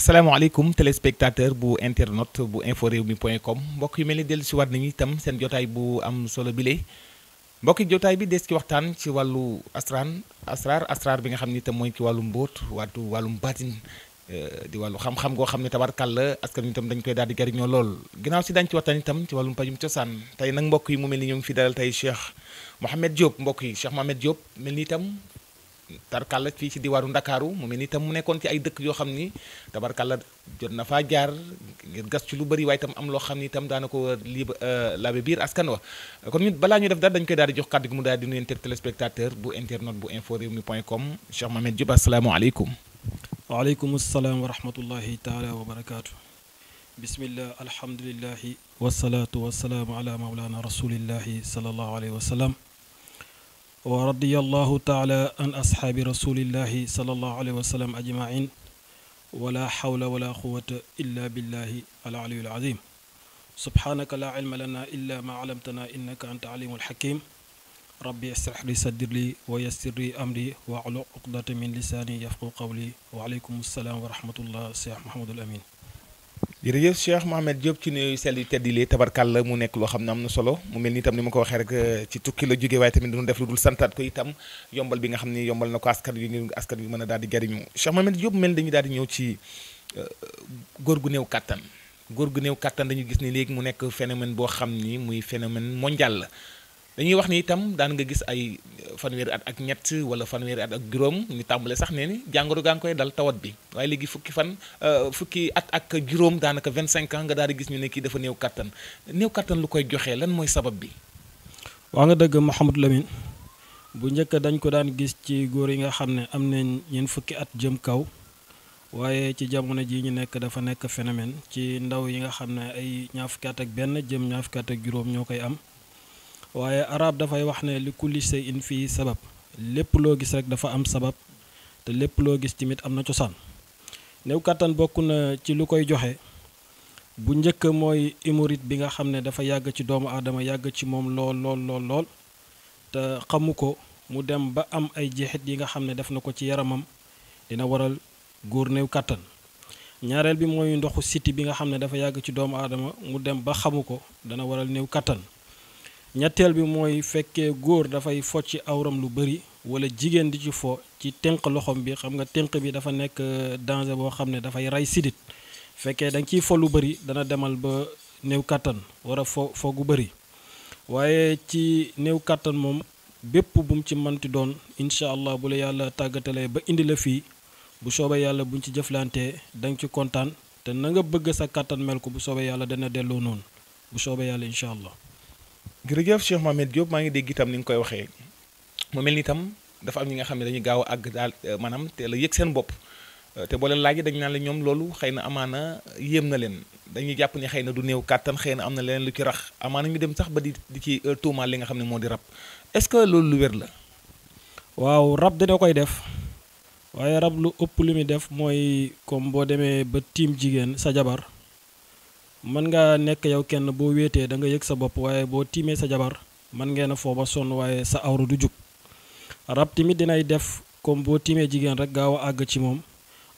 salaamaaleykum téléspectateur bu internet bu info rewmi point com mbokk yu mel ni dellu si waat nañu itam seen jotaay bu am solo bile mbokki jotaay bi des ci waxtaan ci wàllu asraar bi nga xam ni itam mooy ci wàllu mbóot wàllum baatin di wàllu xam-xam goo xam ne tabarkàlla askan wi itam dañ koy daal di jariñoo lool ginnaaw si dañ ci waxtaan itam ci wàllum pajum cosaan tey nag mbokk yi mu mel ni ñoo ngi fi dalal tey Cheikh Mohamed Diop mbokk yi Cheikh Mohamed Diop mel ni itam tabarkàlla fii ci diwaaru Ndakaaru mu mel ni itam mu nekkoon ci ay dëkk yoo xam ni tabarkàlla jot na faa jaar ngir gas ci lu bëri waaye itam am loo xam ni itam daana ko laabe biir askan wa kon ñun balaa ñu def dara dañ koy daal di jox kàddu gi mu daal di nuyu téléspectateur bu internet bu info rewmi point com Cheikh Mohamed Diop asalaamaaleykum. waaleykum salaam wa rahmatullahi taala wa barakaatu. bismillah alhamdulillahi wasalaatu wasalaamu ala mawlana rasulillahi salallahu alayhi wa sallam wa radiyallahu taala an ashaabi rasulillahi salallahu alayhi wa sallam ajmain wala hawla wala quwata illa billahi al aliyul azim subhanaka la ilma lana illa ma alamtana innaka anta alimul hakim rabbi israh li sadri wa yassir li amri wa ahlul uqdata min lisani yafqahu qawli wa alaykum salaam wa rahmatullah Cheikh Mouhamadul Amin. jërëjëf Cheikh Mohamed Diop ci nuyu sell yu tedd yi tabarkàlla mu nekk loo xam ne am na solo mu mel ni itam ni ma ko waxee rek ci tukki la jógee waaye tamit dañu def lu dul santaat ko itam yombal bi nga xam ne yombal na ko askan wi ngir askan wi mën a daal di jariñu Cheikh Mohamed Diop mel dañuy daal di ñëw ci góor gu néew kàttan dañu gis ni léegi mu nekk phénomène boo xam ni muy phénomène mondial la dañuy wax ni itam daan nga gis ay fanweeri at ak ñett wala fanweeri at ak juróom ñu tàmbale sax nee ni jàngoro gaa ngi koy dal tawat bi waaye léegi fukki at ak juróom daanaka 25 ans nga daal di gis ñu ne kii dafa néew kattan lu koy joxe lan mooy sabab bi. waa nga dëgg Mouhamadou Lamine bu njëkk dañ ko daan gis ci góor yi nga xam ne am nañ ñeent fukki at jëm kaw waaye ci jamono ji ñu nekk dafa nekk phénomène ci ndaw yi nga xam ne ay ñaar fukki at ak benn jëm ñaar fukki at ak juróom ñoo koy am. waaye arab dafay wax ne li kulli shay'in fii sabab lépp loo gis rek dafa am sabab te lépp loo gis tamit am na cosaan néew kàttan bokk na ci lu koy joxe bu njëkk mooy hémorroïde bi nga xam ne dafa yàgg ci doomu aadama yàgg ci moom lool te xamu ko mu dem ba am ay jeexit yi nga xam ne def na ko ci yaramam dina waral góor néew kàttan ñaareel bi mooy ndoxu siti bi nga xam ne dafa yàgg ci doomu aadama mu dem ba xamu ko dana waral néew kàttan ñetteel bi mooy fekkee góor dafay fo ci awram lu bëri wala jigéen di ci fo ci tënk loxom bi xam nga tënk bi dafa nekk danger boo xam ne dafay rey sidit fekkee da nga ciy fo lu bëri dana demal ba néew kàttan war a fo gu bëri waaye ci néew kàttan moom bépp bu mu ci manti doon incha allah bu la yàlla tàggatalee ba indi la fii bu soobee yàlla buñ ci jëflantee da nga ci kontaan te na nga bëgg sa kàttan mel ko bu soobee yàlla dana delloo noonu bu soobee yàlla incha allah. jërëjëf Cheikh Mohamed Diop maa ngi dégg itam ni nga koy waxee mu mel ni itam dafa am ñi nga xam ne dañuy gaaw a àgg daal maanaam te la yëg seen bopp te boo leen laajee dañu naan la ñoom loolu xëy na amaana yéem na leen dañuy jàpp ni xëy na du néew kàttan xëy na am na leneen lu ci rax amaana ñu dem sax ba di ci tuumaal li nga xam ne moo di rab est-ce que loolu lu wér la. waaw rab dina koy def waaye rab lu ëpp lu muy def mooy comme boo demee ba tiim jigéen sa jabar. mën nga nekk yow kenn boo wéetee da nga yëg sa bopp waaye boo tiimee sa jabar mën ngeen a foo ba sonn waaye sa awra du jug rab tamit dinay def comme boo tiimee jigéen rek gaaw a àgg ci moom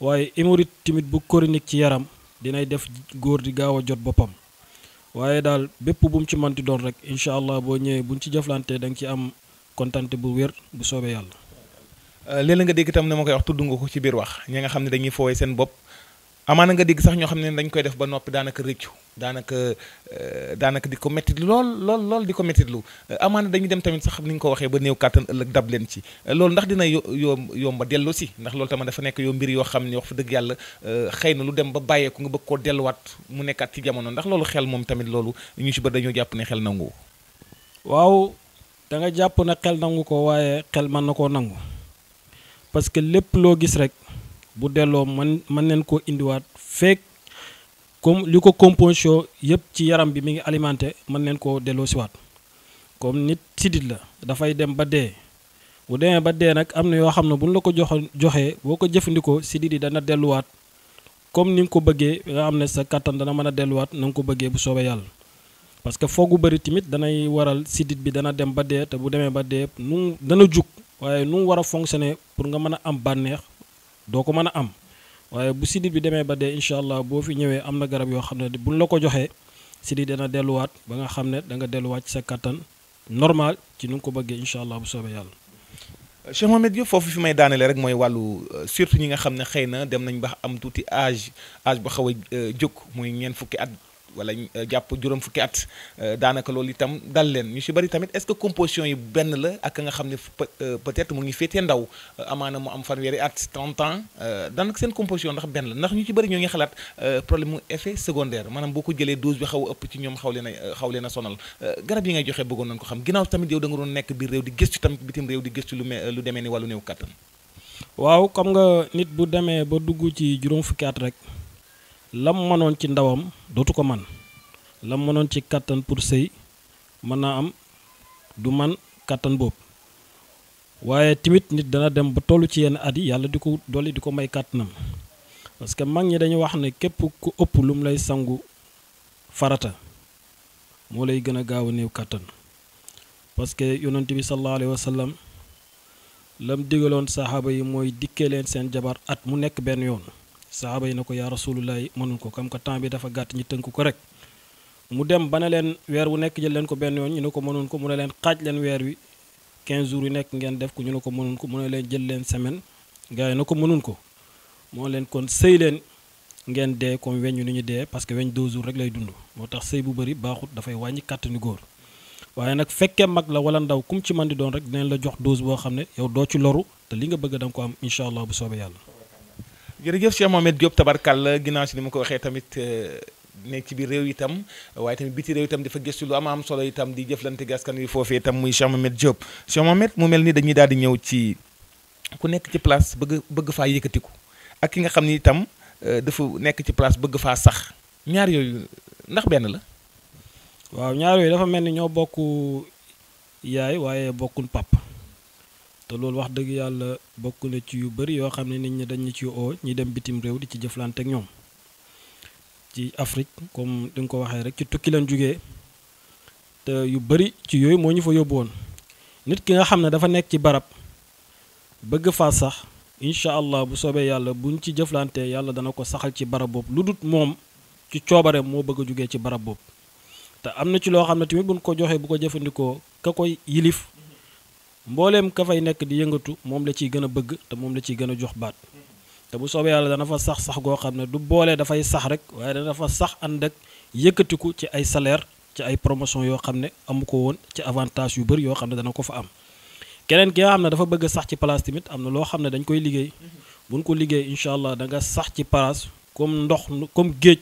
waaye hémorroïde tamit bu chronique ci yaram dinay def góor di gaaw a jot boppam waaye daal bépp bu mu ci manti doon rek incha allah boo ñëwee buñ ci jëflantee da nga ci am kontante bu wér bu soobee yàlla. léeg-léeg nga dégg itam ne ma koy wax tudd nga ko ci biir wax ñi nga xam ne dañuy fooy seen bopp. amaana nga dégg sax ñoo xam ne dañ koy def ba noppi daanaka rëccu daanaka di ko mettit lool di ko mettitlu amaana dañuy dem tamit sax ni nga ko waxee ba néew kàttan ëllëg dab leen ci loolu ndax dina yomba dellu si ndax loolu tamit dafa nekk mbir yoo xam ne wax fa dëgg yàlla xëy na lu dem ba bàyyeeku nga bëgg koo delluwaat mu nekkaat ci jamono ndax loolu xel moom tamit loolu ñu ci ba dañoo jàpp ne xel nangu. waaw da nga jàpp ne xel nangu ko waaye xel mën na koo nangu parce que lépp loo gis rek. bu delloo mën neen koo indiwaat fekk comme li ko composition yëpp ci yaram bi mi ngi alimenté mën neen koo delloo siwaat comme nit sidit la dafay dem ba dee bu demee ba dee nag am na yoo xam ne bu ñu la ko joxee boo ko jëfandikoo sidit yi dana delluwaat comme ni nga ko bëggee nga xam ne sa kattan dana mën a delluwaat na nga ko bëggee bu soobee yàlla parce que foogu bëri tamit danay waral sidit bi dana dem ba dee te bu demee ba dee nu dana jug waaye nu mu war a fonctionner pour nga mën a am bànneex doo ko mën a am waaye bu sidit bi demee ba dee incha allah boo fi ñëwee am na garab yoo xam ne buñ la ko joxee sidit dana delluwaat ba nga xam ne da nga delluwaat ci sa kattan normal ci nu nga ko bëggee incha allah bu soobee yàlla. Cheikh Mohamed Diop foofu fi may daanele rek mooy wàllu surtout ñi nga xam ne xëy na dem nañ ba am tuuti âge bu xaw a jóg muy ñeent fukki at wala jàpp juróom fukki at daanaka loolu itam dal leen ñu ci bari tamit est-ce que composition yi benn la ak nga xam ne peut-être mu ngi féetee ndaw amaana mu am fanweeri at 30 ans daanaka seen composition ndax benn la ndax ñu ci bari ñoo ngi xalaat problème mu effet secondaire maanaam boo ko jëlee dose bi xaw a ëpp ci ñoom xaw leen a sonal garab yi ngay joxe bëggoon nañ ko xam ginnaaw tamit yow da nga doon nekk biir réew di gëstu tamit bitim réew di gëstu lu demee ni wàllu néew kattan. waaw xam nga nit bu demee ba dugg ci juróom fukki at rek. lam mënoon ci ndawam dootu ko man lam mënoon ci kattan pour sëy mën naa am du man kattan boobu waaye tamit nit dana dem ba toll ci yenn at yi yàlla di ko dolli di ko may kattanam parce que mag ñi dañu wax ne képp ku ëpp lu mu lay sangu farata moo lay gën a gaaw a néew kattan parce que yonent bi sallallahu alayhi wa sallam lam digaloon saxaaba yi mooy dikkee leen seen jabar at mu nekk benn yoon saxaaba yi na ko yaa rasulullah yi mënul ko comme que temps bi dafa gàtt ñi tënk ko rek mu dem ba ne leen weer wu nekk jël leen ko benn yoon ñu ne ko mënul ko mu ne leen xaaj leen weer wi 15 jours yu nekk ngeen def ko ñu ne ko mënul ko mu ne leen jël leen semaine gars yi na ko mënul ko moo leen kon sëy leen ngeen dee comme weñ ni ñu dee parce que weñ 2 jours rek lay dund moo tax sëy bu bëri baaxut dafay wàññi kàttanu góor waaye nag fekkee mag la wala ndaw kum ci man di doon rek dinañ la jox dose boo xam ne yow doo ci loru te li nga bëgg da nga ko am incha allah bu soobee yàlla. jërëjëf Cheikh Mohamed Diop tabarkàlla ginnaaw si ni ma ko waxee tamit nekk ci biir réew itam waaye tamit biti réew itam dafa gëstu lu am solo itam di jëflante gaskan wi foofee itam muy Cheikh Mohamed Diop. Cheikh Mohamed mu mel ni dañuy daal di ñëw ci ku nekk ci place bëgg faa yëkkatiku ak ki nga xam ni itam dafa nekk ci place bëgg faa sax ñaar yooyu ndax benn la. waaw ñaar yooyu dafa mel ni ñoo bokk yaay waaye bokkul pap te loolu wax dëgg yàlla bokk na ci yu bëri yoo xam ne nit ñi dañu ci oo ñi dem bitim réew di ci jëflante ak ñoom ci Afrique comme di nga ko waxee rek ci tukki lañ jógee te yu bëri ci yooyu moo ñu fa yóbbu woon nit ki nga xam ne dafa nekk ci barab bëgg faa sax incha allah bu soobee yàlla buñ ci jëflante yàlla dana ko saxal ci barab boobu lu dut moom ci coobare moo bëgg a jógee ci barab boobu te am na ci loo xam ne tamit buñ ko joxee bu ko jëfandikoo ka koy yilif mbooleem ka fay nekk di yëngatu moom la ciy gën a bëgg te moom la ciy gën a jox baat te bu soobee yàlla dana fa sax goo xam ne du boole dafay sax rek waaye dana fa sax ànd ak yëkkatiku ci ay salaire ci ay promotion yoo xam ne amu ko woon ci avantage yu bëri yoo xam ne dana ko fa am keneen ki nga xam ne dafa bëgg sax ci place tamit am na loo xam ne dañ koy liggéey buñ ko liggéey incha allah da nga sax ci place comme géej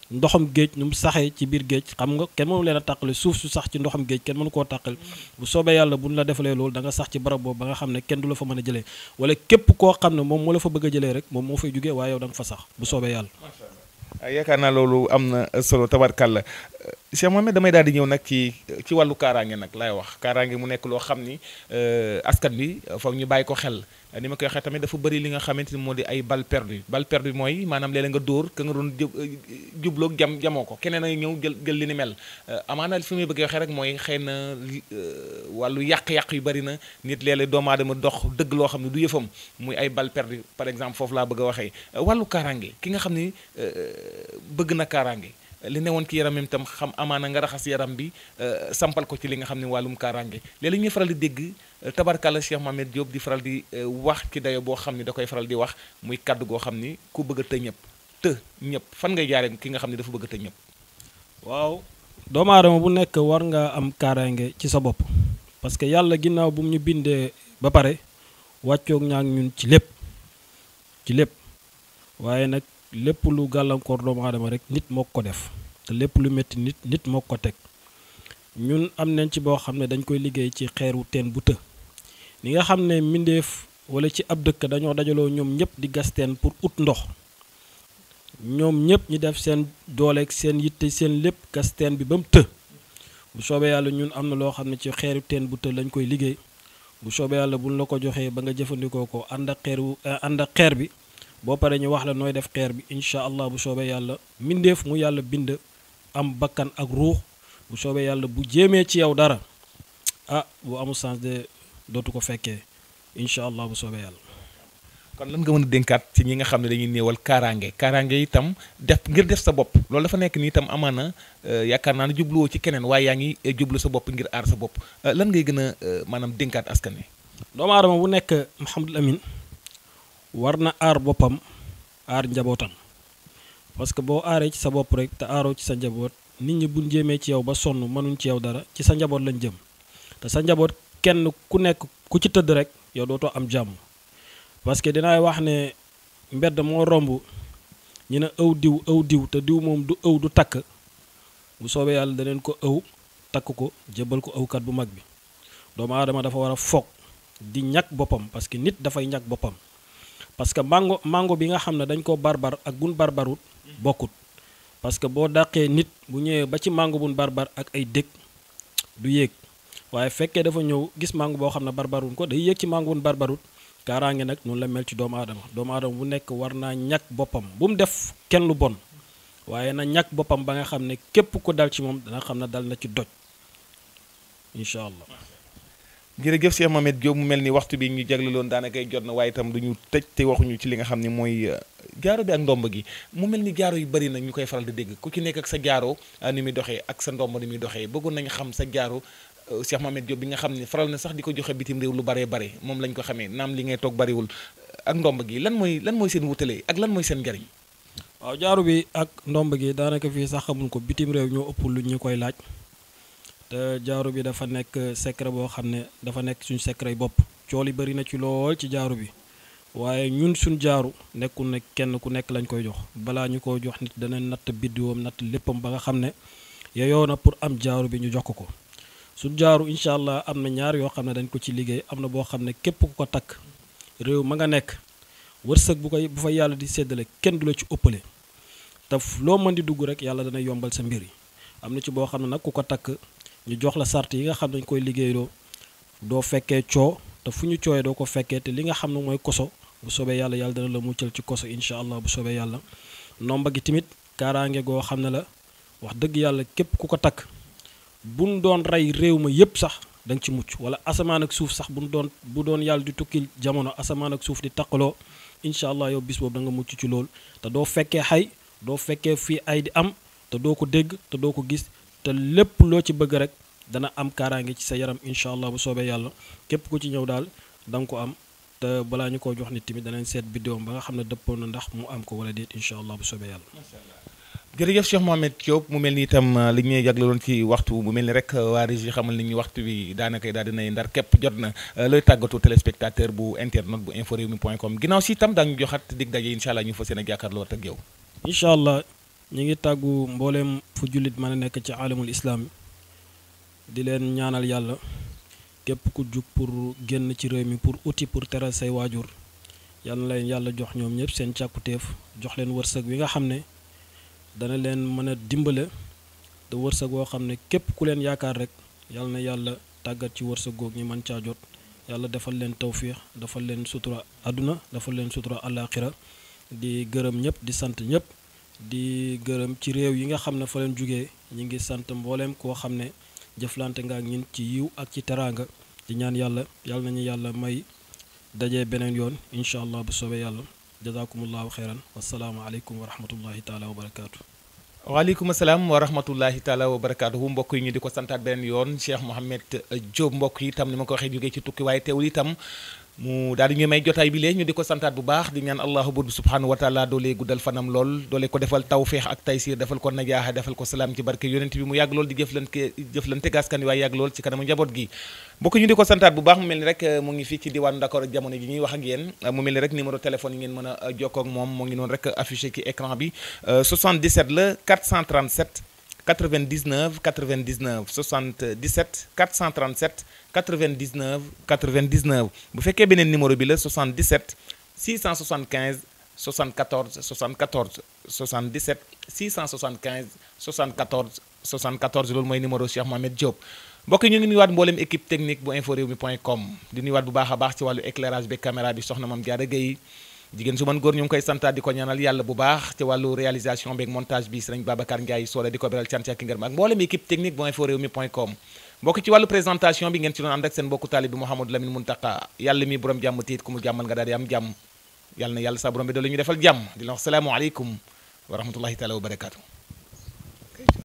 ndoxam géej nu mu saxee ci biir géej xam nga kenn mënu leen a tàqale suuf su sax ci ndoxam géej kenn mënu koo tàqal bu soobee yàlla buñ la defalee loolu da nga sax ci barab boobu ba nga xam ne kenn du la fa mën a jëlee wala képp koo xam ne moom moo la fa bëgg a jëlee rek moom moo fay jógee waaye yow da nga fa sax bu soobee yàlla. yaakaar naa loolu am na solo tabarkàlla Cheikh Mohamed damay daal di ñëw nag ci wàllu kaaraange nag laay wax kaaraange mu nekk loo xam ni askan bi foog ñu bàyyi ko xel ni ma koy waxee tamit dafa bëri li nga xamante ni moo di ay balle perdue mooy maanaam léeg-léeg nga dóor ka nga doon jubloog jamoo ko keneen a ñëw jël li ni mel amaana fi muy bëgg waxee rek mooy xëy na wàllu yàq-yàq yu bëri na nit léeg-léeg doomu aadama dox dëgg loo xam ne du yëfam muy ay balle perdue par exemple foofu laa bëgg a waxee wàllu kaaraange ki nga xam ni bëgg na kaaraange li newoon ci yaram itam xam amaana nga raxas yaram bi sampal ko ci li nga xam ne wàllum kaaraange léeg-léeg ñuy faral di dégg tabarkalla Cheikh Mohamed Diop di faral di wax ci dayo boo xam ne da koy faral di wax muy kàddu goo xam ni ku bëgg a të ñëpp fan ngay jaaree ki nga xam ne dafa bëgg a të ñëpp. waaw doomu aadama bu nekk war nga am kaaraange ci sa bopp parce que yàlla ginnaaw bu mu ñu bindee ba pare wàccoog ñaak ñun ci lépp waaye nag lépp lu gàllankoor doomu aadama rek nit moo ko def te lépp lu métti nit moo ko teg ñun am nañ ci boo xam ne dañ koy liggéey ci xeeru teen bu të li nga xam ne mbindeef wala ci ab dëkk dañoo dajaloo ñoom ñëpp di gas teen pour ut ndox ñoom ñëpp ñi def seen dooleeg seen yitte seen lépp gas teen bi ba mu të bu soobee yàlla ñun am na loo xam ne ci xeeru teen bu të lañ koy liggéey bu soobee yàlla buñ la ko joxee ba nga jëfandikoo ko ànd ak xeer bi boo paree ñu wax la nooy def xeer bi incha allah bu soobee yàlla mbindeef mu yàlla bind am bakkan ak ruux bu soobee yàlla bu jéemee ci yow dara bu amul sens de dootu ko fekkee incha allah bu soobee yàlla. kon lan nga mën a dénkaat ci ñi nga xam ne dañuy néewal kaaraange itam ngir def sa bopp loolu dafa nekk ni itam amaana yaakaar naa ne jubluwoo ci keneen waaye yaa ngi jublu sa bopp ngir aar sa bopp lan ngay gën a maanaam dénkaat askan wi. doomu aadama bu nekk Mouhamadul Amine war na aar boppam aar njabootam parce que boo aaree ci sa bopp rek te aaroo ci sa njaboot nit ñi buñ jéemee ci yow ba sonn mënuñ ci yow dara ci sa njaboot lañ jëm te sa njaboot kenn ku nekk ku ci tëdd rek yow dootoo am jàmm parce que dinaay wax ne mbedd moo romb ñu ne ëw diw te diw moom du ëw du takk bu soobee yàlla daneen ko ëw takk ko jébbal ko ëwkat bu mag bi doomu aadama dafa war a foog di ñàkk boppam parce que nit dafay ñàkk boppam parce que mango bi nga xam ne dañ ko barbar ak bun barbarut bokkut parce que boo dàqee nit bu ñëwee ba ci mango bun barbar ak ay dëkk du yéeg waaye fekkee dafa ñëw gis mango boo xam ne barbarun ko day yéeg ci mango bun barbarut kaaraange nag noonu la mel ci doomu aadama bu nekk war naa ñàkk boppam bu mu def kenn lu bon waaye na ñàkk boppam ba nga xam ne képp ko dal ci moom dana xam ne dal na ci doj incha allah. jërëjëf Cheikh Mohamed Diop mu mel ni waxtu bi ñu jagleloon daanaka jot na waaye itam duñu tëj te waxuñu ci li nga xam ne mooy jaaro bi ak ndomb gi mu mel ni jaaro yu bari na ñu koy faral di dégg ku ci nekk ak sa jaaro ni muy doxee ak sa ndomb ni muy doxee bëggoon nañu xam sa jaaro Cheikh Mohamed Diop bi nga xam ne faral na sax di ko joxe bitim réew lu baree bare moom lañ ko xamee naam li ngay toog bariwul ak ndomb gi lan mooy seen wutale ak lan mooy seen njariñ. waaw jaaro bi ak ndomb gi daanaka fii sax xamuñ ko bitim réew ñoo ëpp lu ñu koy laaj te jaaro bi dafa nekk secret boo xam ne dafa nekk suñu secret bopp cool yi bëri na ci lool ci jaaro bi waaye ñun suñ jaaru nekkul ne kenn ku nekk lañ koy jox balaa ñu ko jox nit dana natt biddiwoom natt léppam ba nga xam ne yeyoo na pour am jaaro bi ñu jox ko suñ jaaru incha allah am na ñaar yoo xam ne dañ ko ci liggéey am na boo xam ne képp ku ko takk réew ma nga nekk wërsëg bu fa yàlla di séddale kenn du la ci ëppale te loo mën di dugg rek yàlla dana yombal sa mbir yi am na ci boo xam ne nag ku ko takk ñu jox la sart yi nga xam ne dañ koy liggéeyloo doo fekkee coo te fu ñu cooyee doo ko fekkee te li nga xam ne mooy koso bu soobee yàlla yàlla dana la muccal ci koso incha allah bu soobee yàlla nomba gi tamit kaaraange goo xam ne la wax dëgg yàlla képp ku ko takk buñ doon rey réew ma yépp sax da nga ci mucc wala asamaan ak suuf sax bu doon yàlla di tukkil jamono asamaan ak suuf di taqaloo incha allah yow bis boobu da nga mucc ci loolu te doo fekkee xay doo fekkee fii ay di am te doo ko dégg te doo ko gis te lépp loo ci bëgg rek dana am kaaraange ci sa yaram incha allah bu soobee yàlla képp ku ci ñëw daal da nga ko am te balaa ñu ko jox nit tamit danañ seet bidéom ba nga xam ne dëppoo na ndax mu am ko wala déet incha allah bu soobee yàlla. jërëjëf Cheikh Mohamed Diop mu mel ni itam li ñuy jagleloon ci waxtu mu mel ni rek waa Régie xamal ni ñu waxtu bi daanaka daal dinay ndar képp jot na looy tàggatu téléspectateur bu internet bu inforewmi.com ginnaaw si itam daañu joxat dig daje incha allah ñu fas yéene jàkkaarloo ak yow. incha allah ñu ngi tàggu mbooleem fu jullit mën a nekk ci alamul islam di leen ñaanal yàlla képp ku jug pour génn ci réew mi pour uti pour teral say waajur yal na leen yàlla jox ñoom ñëpp seen càkkutéef jox leen wërsëg wi nga xam ne dana leen mën a dimbale te wërsëg woo xam ne képp ku leen yaakaar rek yal na yàlla tàggat ci wërsëg goog ñi mën caa jot yàlla defal leen tawfiix defal leen sutura àdduna defal leen sutura àllaaxira di gërëm ñëpp di sant ñëpp di gërëm ci réew yi nga xam ne fa leen jugee ñi ngi sant mbooleem koo xam ne jëflante nga ak ñun ci yiw ak ci teraanga di ñaan yàlla yàlla nañu yàlla may dajee beneen yoon incha allah bu soobee yàlla jazakumullahu xeyran wasalaamu aleykum wa rahmatullahi taala wa barakaatu. waaleykum asalaam wa rahmatullahi taala wa barakaatuhu mbokk yi ñu di ko santaat beneen yoon Cheikh Mohamed Diop mbokk yi itam ni ma ko waxee jógee ci tukki waaye teewul itam mu daal di ñuy may jotaay bi lee ñu di ko santaat bu baax di ñaan allahu buur bi subhanahu wa taala doole guddal fanam lool doole ko defal tawféex ak taysir defal ko najaaxa defal ko salaam ci barke yonent bi mu yàgg lool di jëflante gaskan waaye yàgg lool ci kanamu njaboot gi mbokk ñu di ko santaat bu baax mu mel ni rek mu ngi fii ci diwaanu Dakar ak jamono ji ñuy wax ak yéen mu mel ni rek numéro téléphone yi ngeen mën a jokkoo ak moom moo ngi noonu rek affiché ci écran bi 77 la 437 99 99 77 437 99 99 bu fekkee beneen numéro bi la 77 675 74 74 77 675 74 74 loolu mooy numéro Cheikh Mohamed Diop mbokk ñu ngi nuyuwaat mboolem équipe technique bu inforewmi.com di nuyuwaat bu baax a baax ci wàllu éclairage bi caméra bi soxna Mame Diarra Gueye jigéen su man góor ñu ngi koy santaat di ko ñaanal yàlla bu baax ci wàllu réalisation beeg montage bi sëriñ Babacar Ndiaye soola di ko beral cant ak ngërëm ak mboolem équipe technique bu inforewmi.com mbokk ci wàllu présentation bi ngeen ci doon ànd ak seen mbokku taalibe bi Mouhamadou Lamine Muntaka yàlla mi borom jàmm tiit ku mu jàmmal nga daal di am jàmm yàlla na yàlla sa borom bi da la ñu defal jàmm di la wax salaamu aleykum wa rahmatullahi taala wa barakaatu.